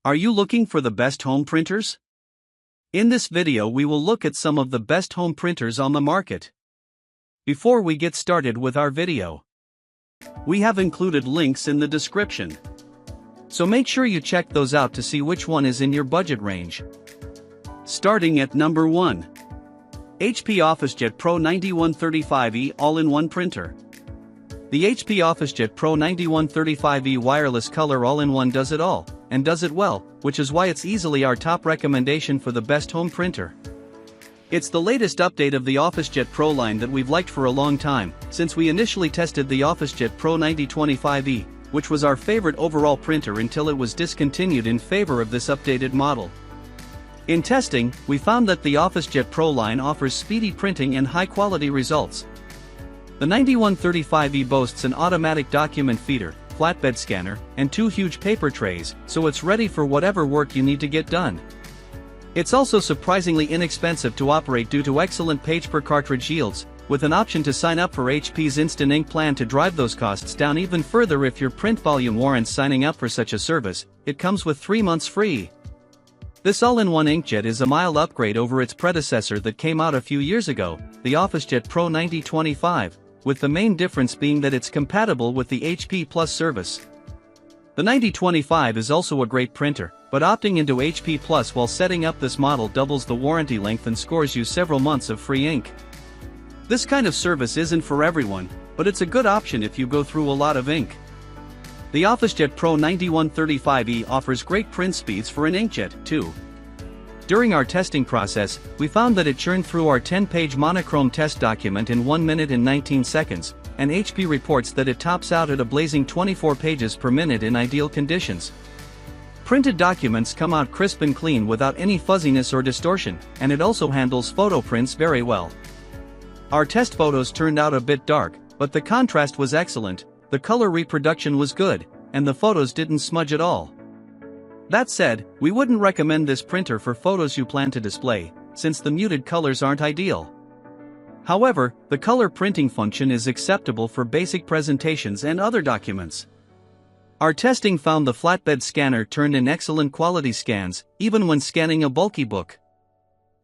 Are you looking for the best home printers? In this video we will look at some of the best home printers on the market. Before we get started with our video, we have included links in the description. So make sure you check those out to see which one is in your budget range. Starting at number 1. HP OfficeJet Pro 9135E All-in-One Printer. The HP OfficeJet Pro 9135E Wireless Color All-in-One does it all, and does it well, which is why it's easily our top recommendation for the best home printer. It's the latest update of the OfficeJet Pro line that we've liked for a long time, since we initially tested the OfficeJet Pro 9025E, which was our favorite overall printer until it was discontinued in favor of this updated model. In testing, we found that the OfficeJet Pro line offers speedy printing and high-quality results. The 9135E boasts an automatic document feeder, flatbed scanner, and 2 huge paper trays, so it's ready for whatever work you need to get done. It's also surprisingly inexpensive to operate due to excellent page-per-cartridge yields, with an option to sign up for HP's Instant Ink plan to drive those costs down even further if your print volume warrants signing up for such a service. It comes with 3 months free. This all-in-one inkjet is a mild upgrade over its predecessor that came out a few years ago, the OfficeJet Pro 9025, with the main difference being that it's compatible with the HP Plus service. The 9025 is also a great printer, but opting into HP Plus while setting up this model doubles the warranty length and scores you several months of free ink. This kind of service isn't for everyone, but it's a good option if you go through a lot of ink. The OfficeJet Pro 9135E offers great print speeds for an inkjet, too. During our testing process, we found that it churned through our 10-page monochrome test document in 1 minute and 19 seconds, and HP reports that it tops out at a blazing 24 pages per minute in ideal conditions. Printed documents come out crisp and clean without any fuzziness or distortion, and it also handles photo prints very well. Our test photos turned out a bit dark, but the contrast was excellent, the color reproduction was good, and the photos didn't smudge at all. That said, we wouldn't recommend this printer for photos you plan to display, since the muted colors aren't ideal. However, the color printing function is acceptable for basic presentations and other documents. Our testing found the flatbed scanner turned in excellent quality scans, even when scanning a bulky book.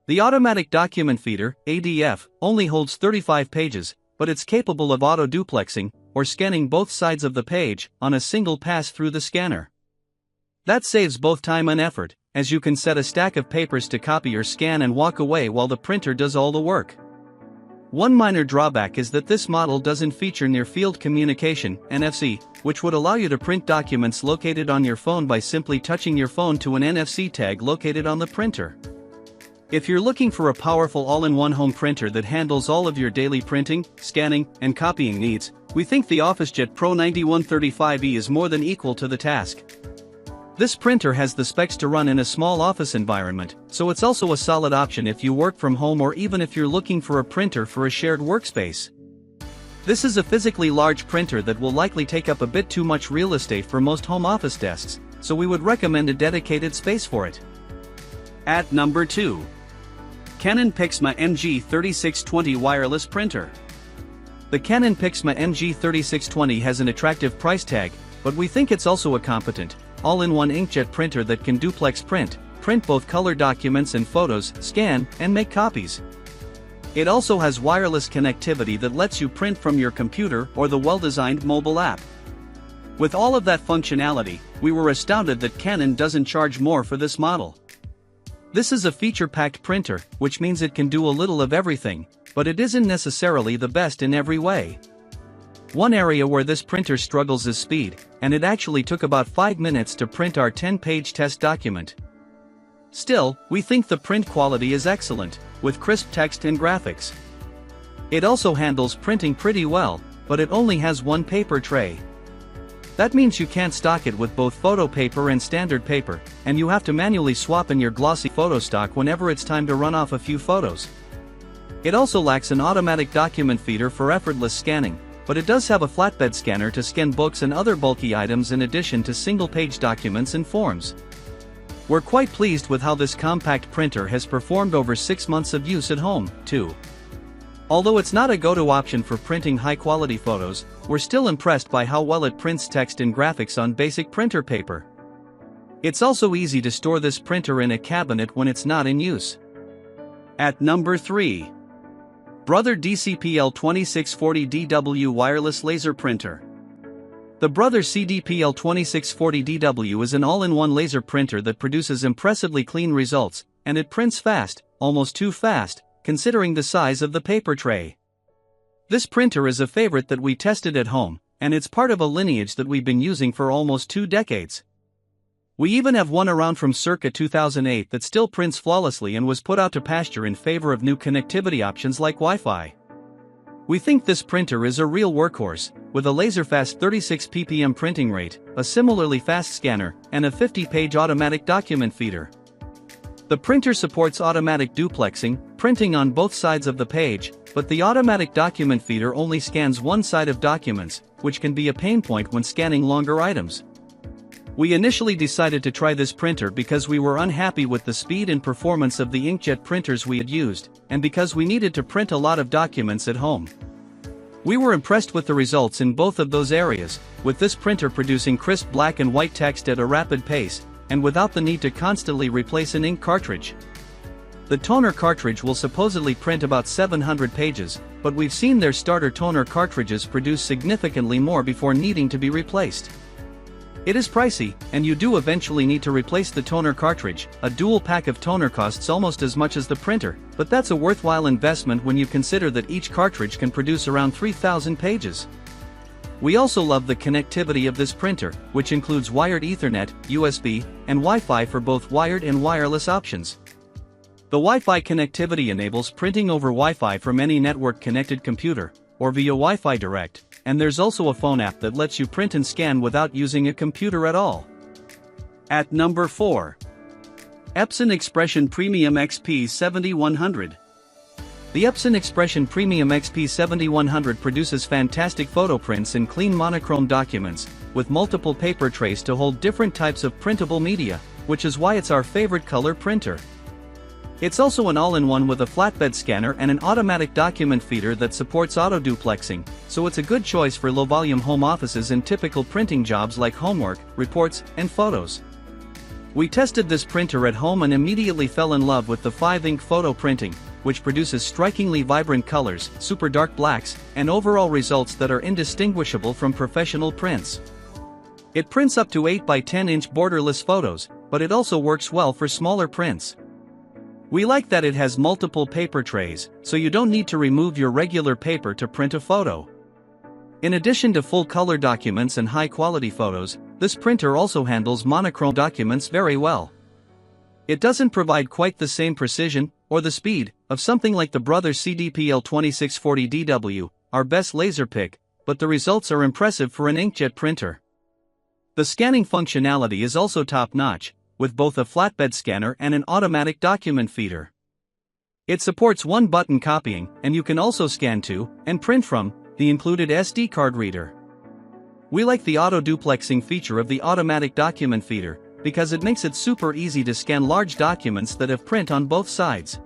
The automatic document feeder, ADF, only holds 35 pages, but it's capable of auto-duplexing, or scanning both sides of the page, on a single pass through the scanner. That saves both time and effort, as you can set a stack of papers to copy or scan and walk away while the printer does all the work. One minor drawback is that this model doesn't feature near-field communication, NFC, which would allow you to print documents located on your phone by simply touching your phone to an NFC tag located on the printer. If you're looking for a powerful all-in-one home printer that handles all of your daily printing, scanning, and copying needs, we think the OfficeJet Pro 9135E is more than equal to the task. This printer has the specs to run in a small office environment, so it's also a solid option if you work from home or even if you're looking for a printer for a shared workspace. This is a physically large printer that will likely take up a bit too much real estate for most home office desks, so we would recommend a dedicated space for it. At number 2. Canon Pixma MG3620 Wireless Printer. The Canon Pixma MG3620 has an attractive price tag, but we think it's also a competent, all-in-one inkjet printer that can duplex print both color documents and photos, scan, and make copies. It also has wireless connectivity that lets you print from your computer or the well-designed mobile app. With all of that functionality, we were astounded that Canon doesn't charge more for this model. This is a feature-packed printer, which means it can do a little of everything, but it isn't necessarily the best in every way. One area where this printer struggles is speed, and it actually took about 5 minutes to print our 10-page test document. Still, we think the print quality is excellent, with crisp text and graphics. It also handles printing pretty well, but it only has 1 paper tray. That means you can't stock it with both photo paper and standard paper, and you have to manually swap in your glossy photo stock whenever it's time to run off a few photos. It also lacks an automatic document feeder for effortless scanning, but it does have a flatbed scanner to scan books and other bulky items in addition to single-page documents and forms. We're quite pleased with how this compact printer has performed over 6 months of use at home, too. Although it's not a go-to option for printing high-quality photos, we're still impressed by how well it prints text and graphics on basic printer paper. It's also easy to store this printer in a cabinet when it's not in use. At number 3. Brother DCPL2640DW Wireless Laser Printer. The Brother CDPL2640DW is an all-in-one laser printer that produces impressively clean results, and it prints fast, almost too fast, considering the size of the paper tray. This printer is a favorite that we tested at home, and it's part of a lineage that we've been using for almost 2 decades. We even have one around from circa 2008 that still prints flawlessly and was put out to pasture in favor of new connectivity options like Wi-Fi. We think this printer is a real workhorse, with a laser-fast 36 ppm printing rate, a similarly fast scanner, and a 50-page automatic document feeder. The printer supports automatic duplexing, printing on both sides of the page, but the automatic document feeder only scans one side of documents, which can be a pain point when scanning longer items. We initially decided to try this printer because we were unhappy with the speed and performance of the inkjet printers we had used, and because we needed to print a lot of documents at home. We were impressed with the results in both of those areas, with this printer producing crisp black and white text at a rapid pace, and without the need to constantly replace an ink cartridge. The toner cartridge will supposedly print about 700 pages, but we've seen their starter toner cartridges produce significantly more before needing to be replaced. It is pricey, and you do eventually need to replace the toner cartridge. A dual pack of toner costs almost as much as the printer, but that's a worthwhile investment when you consider that each cartridge can produce around 3,000 pages. We also love the connectivity of this printer, which includes wired Ethernet, USB, and Wi-Fi for both wired and wireless options. The Wi-Fi connectivity enables printing over Wi-Fi from any network-connected computer, or via Wi-Fi Direct, and there's also a phone app that lets you print and scan without using a computer at all. At number 4. Epson Expression Premium XP7100. The Epson Expression Premium XP7100 produces fantastic photo prints in clean monochrome documents, with multiple paper trays to hold different types of printable media, which is why it's our favorite color printer. It's also an all-in-one with a flatbed scanner and an automatic document feeder that supports auto-duplexing, so it's a good choice for low-volume home offices and typical printing jobs like homework, reports, and photos. We tested this printer at home and immediately fell in love with the 5-ink photo printing, which produces strikingly vibrant colors, super dark blacks, and overall results that are indistinguishable from professional prints. It prints up to 8 by 10 inch borderless photos, but it also works well for smaller prints. We like that it has multiple paper trays, so you don't need to remove your regular paper to print a photo. In addition to full-color documents and high-quality photos, this printer also handles monochrome documents very well. It doesn't provide quite the same precision, or the speed, of something like the Brother CDPL2640DW, our best laser pick, but the results are impressive for an inkjet printer. The scanning functionality is also top-notch, with both a flatbed scanner and an automatic document feeder. It supports one-button copying, and you can also scan to, and print from, the included SD card reader. We like the auto-duplexing feature of the automatic document feeder, because it makes it super easy to scan large documents that have print on both sides.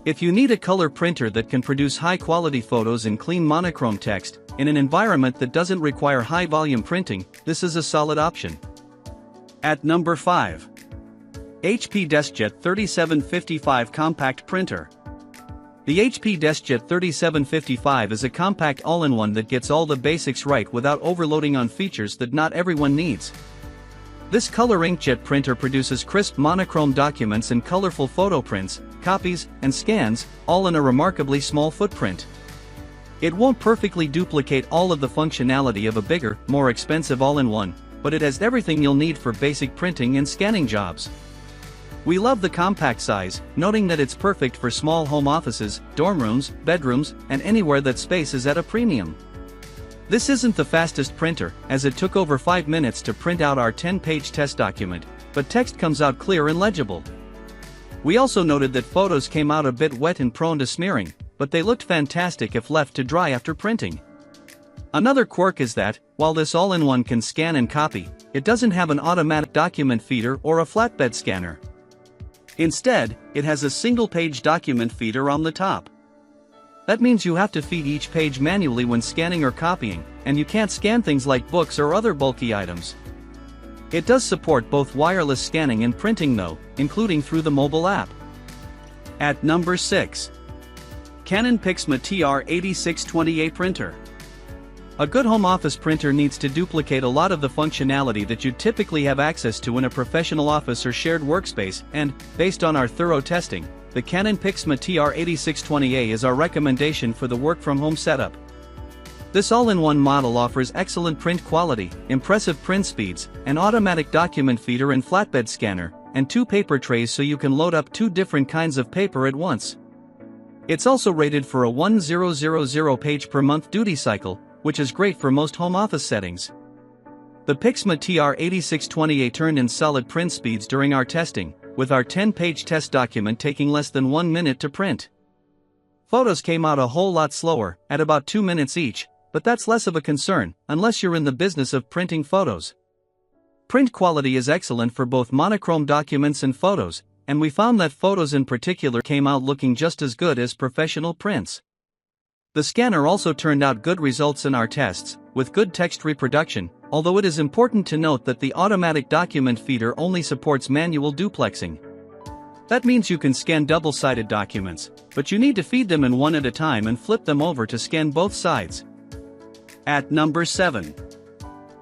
If you need a color printer that can produce high-quality photos in clean monochrome text, in an environment that doesn't require high-volume printing, this is a solid option. At number 5. HP DeskJet 3755 Compact Printer. The HP DeskJet 3755 is a compact all-in-one that gets all the basics right without overloading on features that not everyone needs. This color inkjet printer produces crisp monochrome documents and colorful photo prints, copies, and scans, all in a remarkably small footprint. It won't perfectly duplicate all of the functionality of a bigger, more expensive all-in-one, but it has everything you'll need for basic printing and scanning jobs. We love the compact size, noting that it's perfect for small home offices, dorm rooms, bedrooms, and anywhere that space is at a premium. This isn't the fastest printer, as it took over 5 minutes to print out our 10-page test document, but text comes out clear and legible. We also noted that photos came out a bit wet and prone to smearing, but they looked fantastic if left to dry after printing. Another quirk is that, while this all-in-one can scan and copy, it doesn't have an automatic document feeder or a flatbed scanner. Instead, it has a single-page document feeder on the top. That means you have to feed each page manually when scanning or copying, and you can't scan things like books or other bulky items. It does support both wireless scanning and printing though, including through the mobile app. At number 6. Canon Pixma TR8620A Printer. A good home office printer needs to duplicate a lot of the functionality that you typically have access to in a professional office or shared workspace, and, based on our thorough testing, the Canon Pixma TR8620A is our recommendation for the work-from-home setup. This all-in-one model offers excellent print quality, impressive print speeds, an automatic document feeder and flatbed scanner, and 2 paper trays so you can load up 2 different kinds of paper at once. It's also rated for a 1000 page per month duty cycle, which is great for most home office settings. The Pixma TR8620A turned in solid print speeds during our testing, with our 10-page test document taking less than 1 minute to print. Photos came out a whole lot slower, at about 2 minutes each, but that's less of a concern, unless you're in the business of printing photos. Print quality is excellent for both monochrome documents and photos, and we found that photos in particular came out looking just as good as professional prints. The scanner also turned out good results in our tests, with good text reproduction, although it is important to note that the automatic document feeder only supports manual duplexing. That means you can scan double-sided documents, but you need to feed them in one at a time and flip them over to scan both sides. At number 7.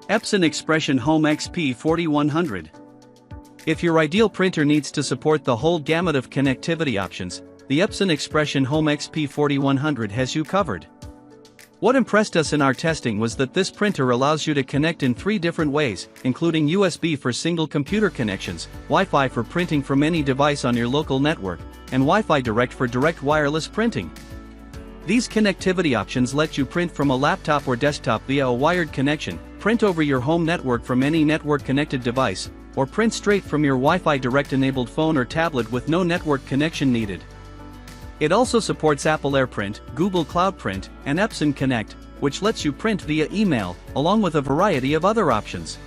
Epson Expression Home XP4100. If your ideal printer needs to support the whole gamut of connectivity options, the Epson Expression Home XP4100 has you covered. What impressed us in our testing was that this printer allows you to connect in 3 different ways, including USB for single computer connections, Wi-Fi for printing from any device on your local network, and Wi-Fi Direct for direct wireless printing. These connectivity options let you print from a laptop or desktop via a wired connection, print over your home network from any network-connected device, or print straight from your Wi-Fi Direct-enabled phone or tablet with no network connection needed. It also supports Apple AirPrint, Google Cloud Print, and Epson Connect, which lets you print via email, along with a variety of other options.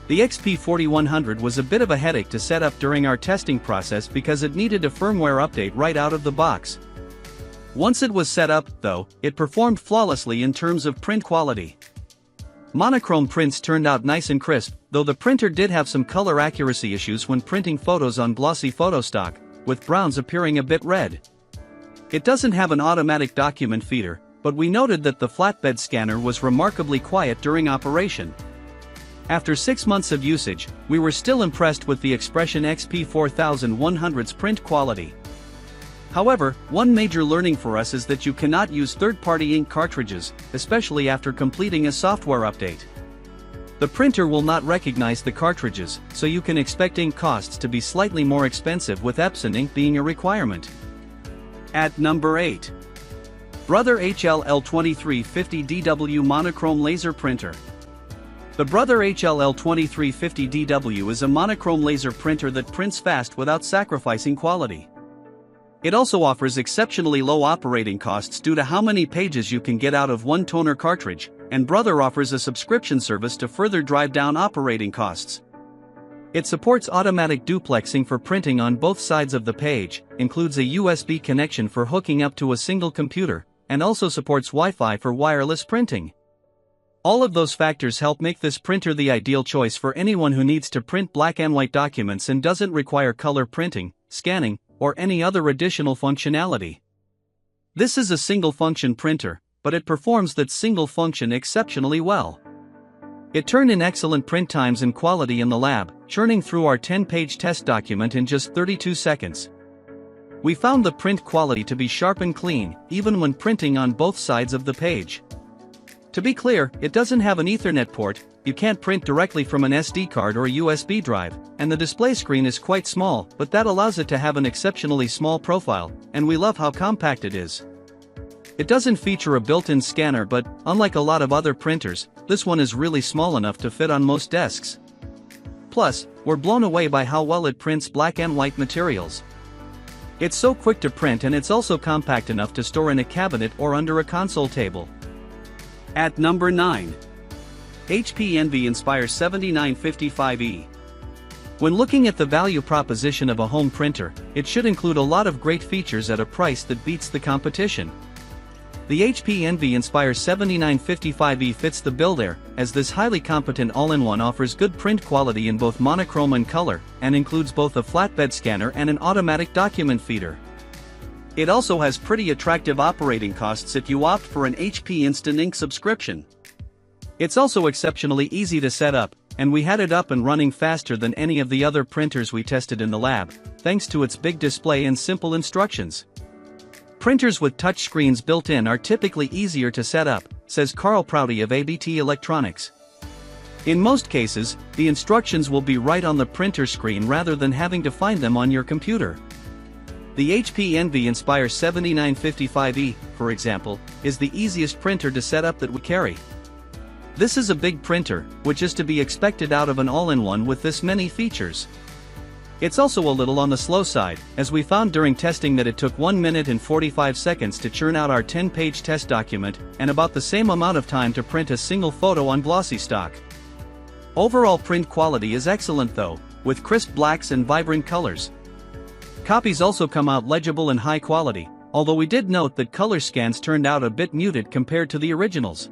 The XP4100 was a bit of a headache to set up during our testing process because it needed a firmware update right out of the box. Once it was set up, though, it performed flawlessly in terms of print quality. Monochrome prints turned out nice and crisp, though the printer did have some color accuracy issues when printing photos on glossy photo stock, with browns appearing a bit red. It doesn't have an automatic document feeder, but we noted that the flatbed scanner was remarkably quiet during operation. After 6 months of usage, we were still impressed with the Expression XP4100's print quality. However, one major learning for us is that you cannot use third-party ink cartridges, especially after completing a software update. The printer will not recognize the cartridges, so you can expect ink costs to be slightly more expensive with Epson ink being a requirement. At number 8. Brother HLL2350DW Monochrome Laser Printer. The Brother HLL2350DW is a monochrome laser printer that prints fast without sacrificing quality. It also offers exceptionally low operating costs due to how many pages you can get out of one toner cartridge, and Brother offers a subscription service to further drive down operating costs. It supports automatic duplexing for printing on both sides of the page, includes a USB connection for hooking up to a single computer, and also supports Wi-Fi for wireless printing. All of those factors help make this printer the ideal choice for anyone who needs to print black and white documents and doesn't require color printing, scanning, or any other additional functionality. This is a single-function printer, but it performs that single function exceptionally well. It turned in excellent print times and quality in the lab, churning through our 10-page test document in just 32 seconds. We found the print quality to be sharp and clean, even when printing on both sides of the page. To be clear, it doesn't have an Ethernet port, you can't print directly from an SD card or a USB drive, and the display screen is quite small, but that allows it to have an exceptionally small profile, and we love how compact it is. It doesn't feature a built-in scanner, but, unlike a lot of other printers, this one is really small enough to fit on most desks. Plus, we're blown away by how well it prints black and white materials. It's so quick to print, and it's also compact enough to store in a cabinet or under a console table. At number 9. HP Envy Inspire 7955E. When looking at the value proposition of a home printer, it should include a lot of great features at a price that beats the competition. The HP Envy Inspire 7955E fits the bill there, as this highly competent all-in-one offers good print quality in both monochrome and color, and includes both a flatbed scanner and an automatic document feeder. It also has pretty attractive operating costs if you opt for an HP Instant Ink subscription. It's also exceptionally easy to set up, and we had it up and running faster than any of the other printers we tested in the lab, thanks to its big display and simple instructions. Printers with touchscreens built in are typically easier to set up, says Carl Prouty of ABT Electronics. In most cases, the instructions will be right on the printer screen rather than having to find them on your computer. The HP Envy Inspire 7955E, for example, is the easiest printer to set up that we carry. This is a big printer, which is to be expected out of an all-in-one with this many features. It's also a little on the slow side, as we found during testing that it took 1 minute and 45 seconds to churn out our 10-page test document, and about the same amount of time to print a single photo on glossy stock. Overall print quality is excellent though, with crisp blacks and vibrant colors. Copies also come out legible and high quality, although we did note that color scans turned out a bit muted compared to the originals.